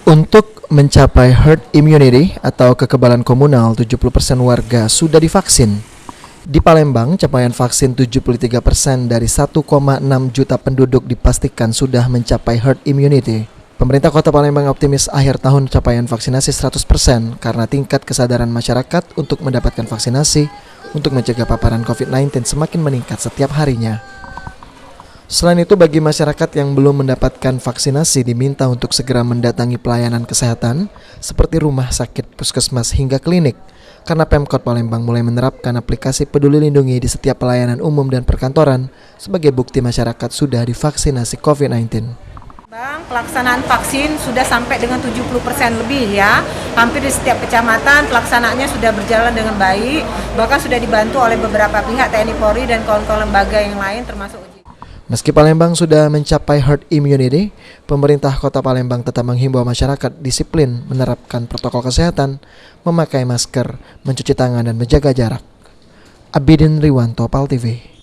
Untuk mencapai herd immunity atau kekebalan komunal, 70% warga sudah divaksin. Di Palembang, capaian vaksin 73% dari 1,6 juta penduduk dipastikan sudah mencapai herd immunity. Pemerintah Kota Palembang optimis akhir tahun capaian vaksinasi 100% karena tingkat kesadaran masyarakat untuk mendapatkan vaksinasi untuk mencegah paparan COVID-19 semakin meningkat setiap harinya. Selain itu, bagi masyarakat yang belum mendapatkan vaksinasi diminta untuk segera mendatangi pelayanan kesehatan seperti rumah sakit, puskesmas, hingga klinik karena Pemkot Palembang mulai menerapkan aplikasi Peduli Lindungi di setiap pelayanan umum dan perkantoran sebagai bukti masyarakat sudah divaksinasi COVID-19. Bang, pelaksanaan vaksin sudah sampai dengan 70% lebih ya. Hampir di setiap kecamatan pelaksanaannya sudah berjalan dengan baik, bahkan sudah dibantu oleh beberapa pihak TNI Polri dan kawan-kawan lembaga yang lain termasuk UJI. Meski Palembang sudah mencapai herd immunity, pemerintah Kota Palembang tetap menghimbau masyarakat disiplin menerapkan protokol kesehatan, memakai masker, mencuci tangan dan menjaga jarak. Abidin Riwanto, PAL TV.